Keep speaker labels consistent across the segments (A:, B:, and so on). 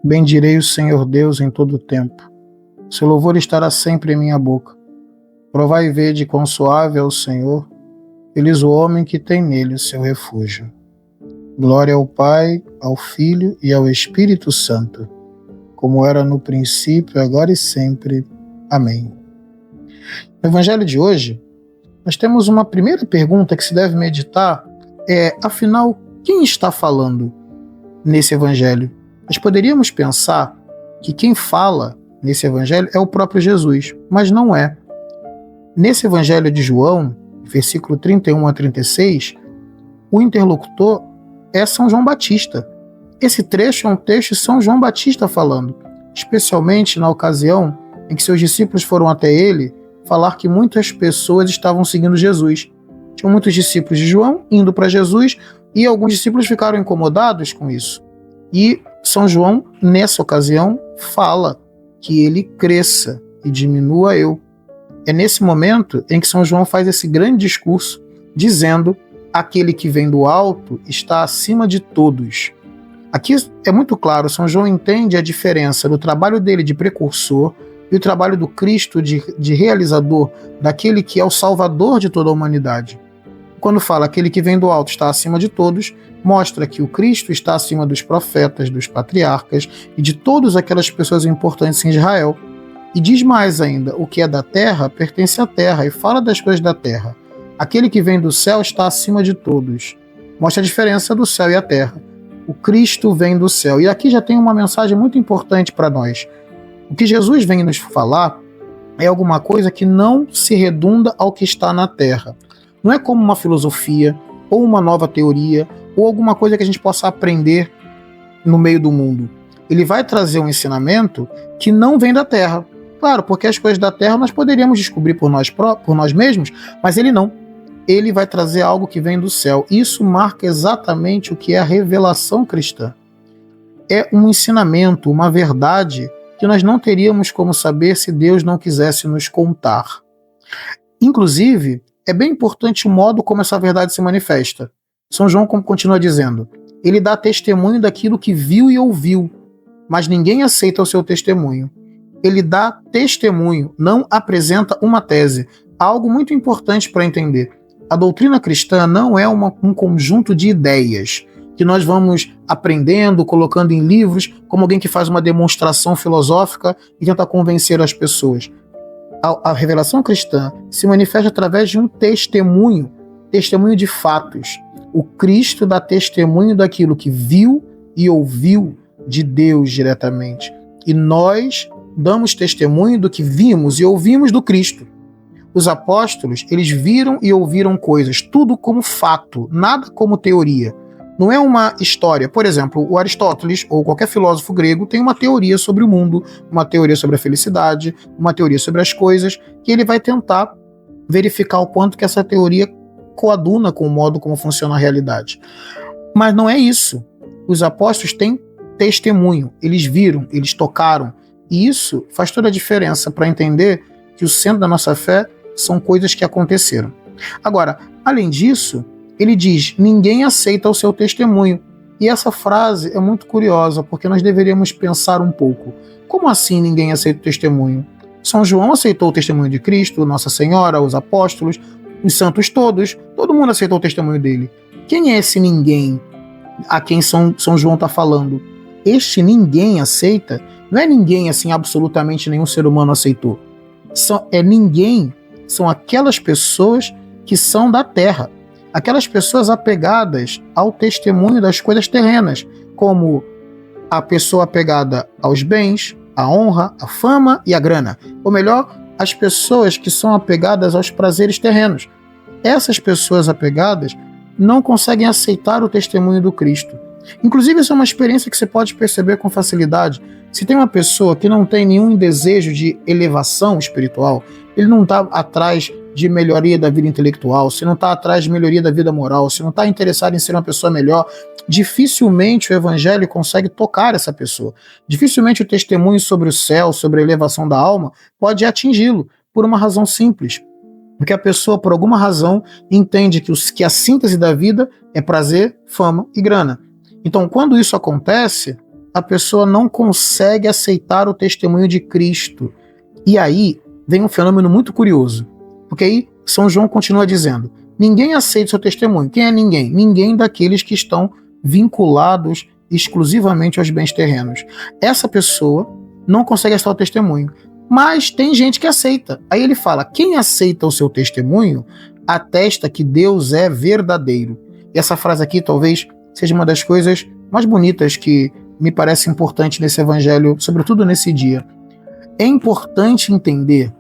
A: Bendirei o Senhor Deus em todo o tempo. Seu louvor estará sempre em minha boca. Provai e vede quão suave é o Senhor. Feliz o homem que tem nele o seu refúgio. Glória ao Pai, ao Filho e ao Espírito Santo, como era no princípio, agora e sempre. Amém. No Evangelho de hoje, nós temos uma primeira pergunta que se deve meditar, afinal, quem está falando nesse Evangelho? Nós poderíamos pensar que quem fala nesse Evangelho é o próprio Jesus, mas não é. Nesse Evangelho de João, versículo 31 a 36, o interlocutor é São João Batista. Esse trecho é um texto de São João Batista falando, especialmente na ocasião em que seus discípulos foram até ele falar que muitas pessoas estavam seguindo Jesus. Tinham muitos discípulos de João indo para Jesus e alguns discípulos ficaram incomodados com isso. E São João, nessa ocasião, fala que ele cresça e diminua eu. É nesse momento em que São João faz esse grande discurso, dizendo: aquele que vem do alto está acima de todos. Aqui é muito claro, São João entende a diferença do trabalho dele de precursor e o trabalho do Cristo de realizador, daquele que é o salvador de toda a humanidade. Quando fala aquele que vem do alto está acima de todos, mostra que o Cristo está acima dos profetas, dos patriarcas e de todas aquelas pessoas importantes em Israel. E diz mais ainda, o que é da terra pertence à terra, e fala das coisas da terra. Aquele que vem do céu está acima de todos. Mostra a diferença do céu e a terra. O Cristo vem do céu. E aqui já tem uma mensagem muito importante para nós. O que Jesus vem nos falar é alguma coisa que não se redunda ao que está na terra. Não é como uma filosofia, ou uma nova teoria, ou alguma coisa que a gente possa aprender no meio do mundo. Ele vai trazer um ensinamento que não vem da terra. Claro, porque as coisas da terra nós poderíamos descobrir por nós mesmos, mas ele não. Ele vai trazer algo que vem do céu. Isso marca exatamente o que é a revelação cristã. É um ensinamento, uma verdade que nós não teríamos como saber se Deus não quisesse nos contar. Inclusive, é bem importante o modo como essa verdade se manifesta. São João continua dizendo, ele dá testemunho daquilo que viu e ouviu, mas ninguém aceita o seu testemunho. Ele dá testemunho, não apresenta uma tese. Algo muito importante para entender. A doutrina cristã não é um conjunto de ideias que nós vamos aprendendo, colocando em livros, como alguém que faz uma demonstração filosófica e tenta convencer as pessoas. A revelação cristã se manifesta através de um testemunho de fatos. O Cristo dá testemunho daquilo que viu e ouviu de Deus diretamente. E nós damos testemunho do que vimos e ouvimos do Cristo. Os apóstolos, eles viram e ouviram coisas, tudo como fato, nada como teoria. Não é uma história. Por exemplo, o Aristóteles, ou qualquer filósofo grego, tem uma teoria sobre o mundo, uma teoria sobre a felicidade, uma teoria sobre as coisas, que ele vai tentar verificar o quanto que essa teoria coaduna com o modo como funciona a realidade. Mas não é isso. Os apóstolos têm testemunho. Eles viram, eles tocaram. E isso faz toda a diferença para entender que o centro da nossa fé são coisas que aconteceram. Agora, além disso, ele diz, ninguém aceita o seu testemunho. E essa frase é muito curiosa, porque nós deveríamos pensar um pouco. Como assim ninguém aceita o testemunho? São João aceitou o testemunho de Cristo, Nossa Senhora, os apóstolos, os santos todos, todo mundo aceitou o testemunho dele. Quem é esse ninguém a quem São João está falando? Este ninguém aceita, não é ninguém assim, absolutamente nenhum ser humano aceitou. Ninguém, são aquelas pessoas que são da terra. Aquelas pessoas apegadas ao testemunho das coisas terrenas, como a pessoa apegada aos bens, à honra, à fama e à grana. Ou melhor, as pessoas que são apegadas aos prazeres terrenos. Essas pessoas apegadas não conseguem aceitar o testemunho do Cristo. Inclusive, isso é uma experiência que você pode perceber com facilidade. Se tem uma pessoa que não tem nenhum desejo de elevação espiritual, ele não está atrás de melhoria da vida intelectual, se não está atrás de melhoria da vida moral, se não está interessado em ser uma pessoa melhor, dificilmente o evangelho consegue tocar essa pessoa. Dificilmente o testemunho sobre o céu, sobre a elevação da alma, pode atingi-lo, por uma razão simples. Porque a pessoa, por alguma razão, entende que a síntese da vida é prazer, fama e grana. Então, quando isso acontece, a pessoa não consegue aceitar o testemunho de Cristo. E aí vem um fenômeno muito curioso, porque aí São João continua dizendo: ninguém aceita o seu testemunho. Quem é ninguém? Ninguém daqueles que estão vinculados exclusivamente aos bens terrenos. Essa pessoa não consegue aceitar o testemunho, mas tem gente que aceita. Aí ele fala: quem aceita o seu testemunho atesta que Deus é verdadeiro. E essa frase aqui talvez seja uma das coisas mais bonitas que me parece importante nesse evangelho, sobretudo nesse dia. É importante entender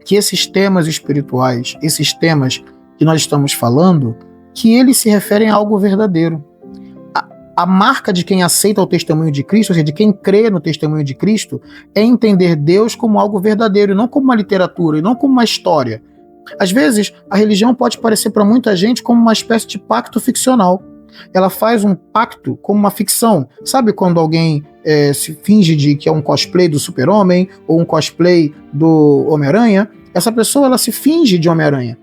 A: que esses temas espirituais, esses temas que nós estamos falando, que eles se referem a algo verdadeiro. A marca de quem aceita o testemunho de Cristo, ou seja, de quem crê no testemunho de Cristo, é entender Deus como algo verdadeiro, e não como uma literatura, e não como uma história. Às vezes, a religião pode parecer para muita gente como uma espécie de pacto ficcional. Ela faz um pacto como uma ficção. Sabe quando alguém se finge de que é um cosplay do Super-Homem ou um cosplay do Homem-Aranha? Essa pessoa, ela se finge de Homem-Aranha.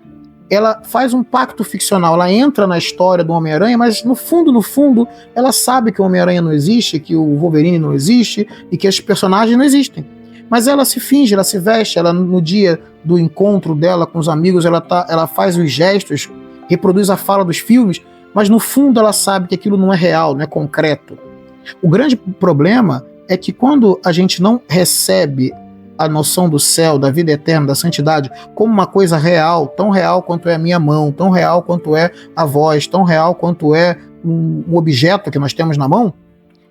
A: Ela faz um pacto ficcional, ela entra na história do Homem-Aranha, mas no fundo, ela sabe que o Homem-Aranha não existe, que o Wolverine não existe e que esses personagens não existem. Mas ela se finge, ela se veste, ela no dia do encontro dela com os amigos, ela faz os gestos, reproduz a fala dos filmes, mas no fundo ela sabe que aquilo não é real, não é concreto. O grande problema é que quando a gente não recebe a noção do céu, da vida eterna, da santidade, como uma coisa real, tão real quanto é a minha mão, tão real quanto é a voz, tão real quanto é um objeto que nós temos na mão,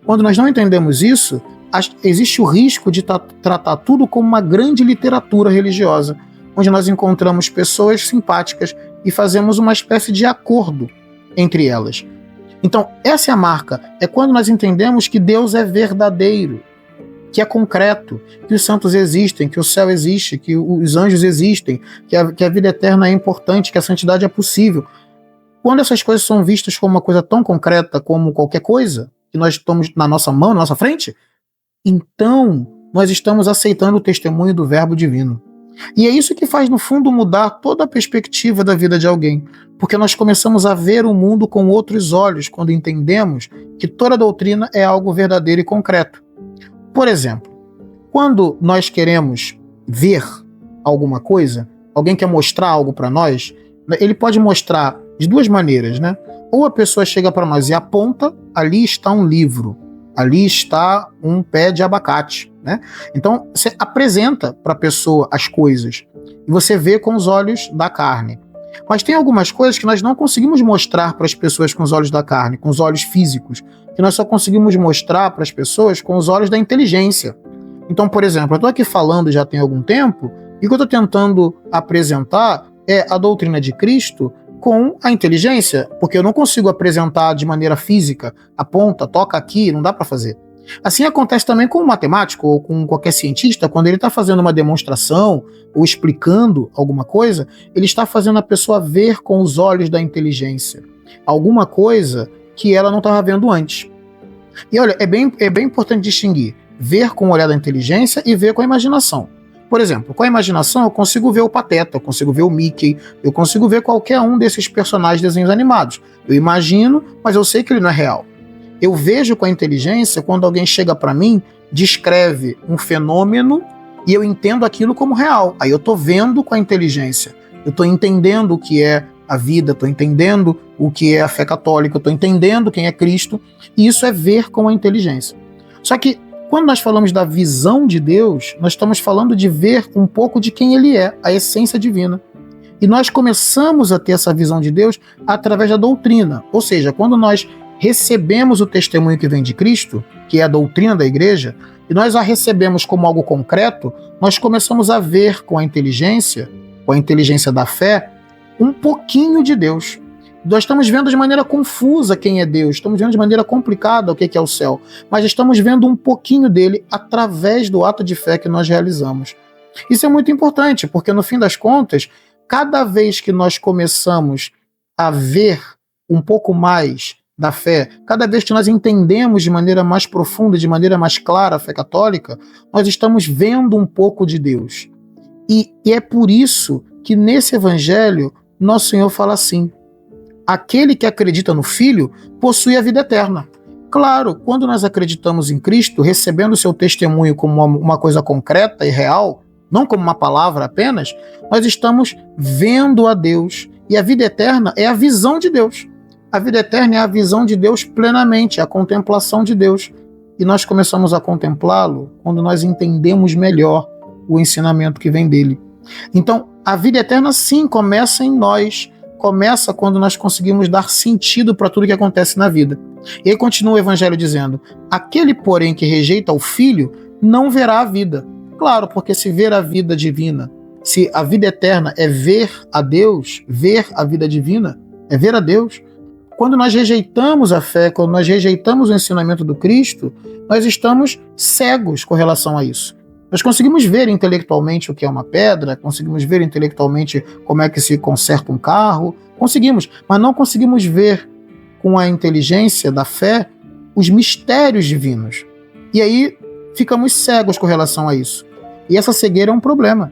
A: quando nós não entendemos isso, existe o risco de tratar tudo como uma grande literatura religiosa, onde nós encontramos pessoas simpáticas e fazemos uma espécie de acordo entre elas. Então, essa é a marca, é quando nós entendemos que Deus é verdadeiro, que é concreto, que os santos existem, que o céu existe, que os anjos existem, que a vida eterna é importante, que a santidade é possível. Quando essas coisas são vistas como uma coisa tão concreta como qualquer coisa, que nós estamos na nossa mão, na nossa frente, então nós estamos aceitando o testemunho do Verbo Divino. E é isso que faz, no fundo, mudar toda a perspectiva da vida de alguém, porque nós começamos a ver o mundo com outros olhos quando entendemos que toda doutrina é algo verdadeiro e concreto. Por exemplo, quando nós queremos ver alguma coisa, alguém quer mostrar algo para nós, ele pode mostrar de duas maneiras, né? Ou a pessoa chega para nós e aponta: ali está um livro, ali está um pé de abacate, né? Então você apresenta para a pessoa as coisas e você vê com os olhos da carne. Mas tem algumas coisas que nós não conseguimos mostrar para as pessoas com os olhos da carne, com os olhos físicos, que nós só conseguimos mostrar para as pessoas com os olhos da inteligência. Então, por exemplo, eu estou aqui falando já tem algum tempo, e o que eu estou tentando apresentar é a doutrina de Cristo com a inteligência, porque eu não consigo apresentar de maneira física, aponta, toca aqui, não dá para fazer. Assim acontece também com um matemático ou com qualquer cientista, quando ele está fazendo uma demonstração ou explicando alguma coisa, ele está fazendo a pessoa ver com os olhos da inteligência alguma coisa que ela não estava vendo antes. E olha, é bem importante distinguir ver com o olhar da inteligência e ver com a imaginação. Por exemplo, com a imaginação eu consigo ver o Pateta, eu consigo ver o Mickey, eu consigo ver qualquer um desses personagens de desenhos animados. Eu imagino, mas eu sei que ele não é real. Eu vejo com a inteligência quando alguém chega para mim, descreve um fenômeno e eu entendo aquilo como real. Aí eu estou vendo com a inteligência, eu estou entendendo o que é a vida, estou entendendo o que é a fé católica, estou entendendo quem é Cristo, e isso é ver com a inteligência. Só que quando nós falamos da visão de Deus, nós estamos falando de ver um pouco de quem Ele é, a essência divina. E nós começamos a ter essa visão de Deus através da doutrina, ou seja, quando nós recebemos o testemunho que vem de Cristo, que é a doutrina da igreja, e nós a recebemos como algo concreto, nós começamos a ver com a inteligência da fé, um pouquinho de Deus. Nós estamos vendo de maneira confusa quem é Deus, estamos vendo de maneira complicada o que é o céu, mas estamos vendo um pouquinho dele através do ato de fé que nós realizamos. Isso é muito importante, porque no fim das contas, cada vez que nós começamos a ver um pouco mais da fé, cada vez que nós entendemos de maneira mais profunda, de maneira mais clara a fé católica, nós estamos vendo um pouco de Deus. E é por isso que nesse evangelho, Nosso Senhor fala assim: aquele que acredita no Filho possui a vida eterna. Claro, quando nós acreditamos em Cristo, recebendo o seu testemunho como uma coisa concreta e real, não como uma palavra apenas, nós estamos vendo a Deus. E a vida eterna é a visão de Deus. A vida eterna é a visão de Deus plenamente, a contemplação de Deus. E nós começamos a contemplá-lo quando nós entendemos melhor o ensinamento que vem dele. Então, a vida eterna sim começa em nós, começa quando nós conseguimos dar sentido para tudo que acontece na vida. E aí continua o Evangelho dizendo: aquele, porém, que rejeita o Filho, não verá a vida. Claro, porque se ver a vida divina, se a vida eterna é ver a Deus, ver a vida divina, é ver a Deus, quando nós rejeitamos a fé, quando nós rejeitamos o ensinamento do Cristo, nós estamos cegos com relação a isso. Nós conseguimos ver intelectualmente o que é uma pedra, conseguimos ver intelectualmente como é que se conserta um carro, conseguimos, mas não conseguimos ver com a inteligência da fé os mistérios divinos. E aí ficamos cegos com relação a isso. E essa cegueira é um problema.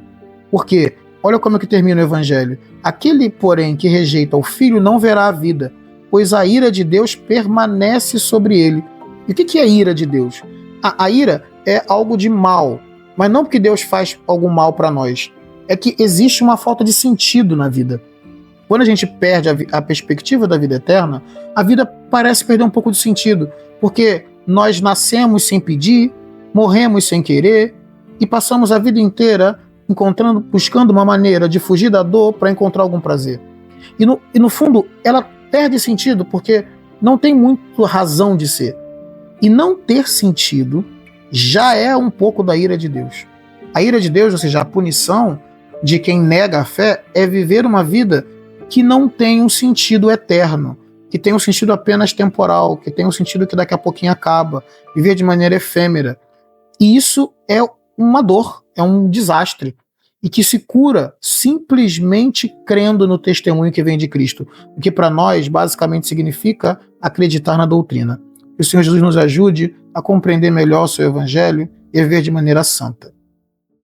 A: Porque, olha como é que termina o Evangelho. Aquele, porém, que rejeita o Filho não verá a vida, pois a ira de Deus permanece sobre ele. E o que é a ira de Deus? A ira é algo de mal, mas não porque Deus faz algum mal para nós. É que existe uma falta de sentido na vida. Quando a gente perde a perspectiva da vida eterna, a vida parece perder um pouco de sentido, porque nós nascemos sem pedir, morremos sem querer e passamos a vida inteira buscando uma maneira de fugir da dor para encontrar algum prazer. E no fundo, ela perde sentido porque não tem muito razão de ser. E não ter sentido já é um pouco da ira de Deus. A ira de Deus, ou seja, a punição de quem nega a fé, é viver uma vida que não tem um sentido eterno, que tem um sentido apenas temporal, que tem um sentido que daqui a pouquinho acaba, viver de maneira efêmera. E isso é uma dor, é um desastre, e que se cura simplesmente crendo no testemunho que vem de Cristo, o que para nós basicamente significa acreditar na doutrina. Que o Senhor Jesus nos ajude a compreender melhor o seu Evangelho e a viver de maneira santa.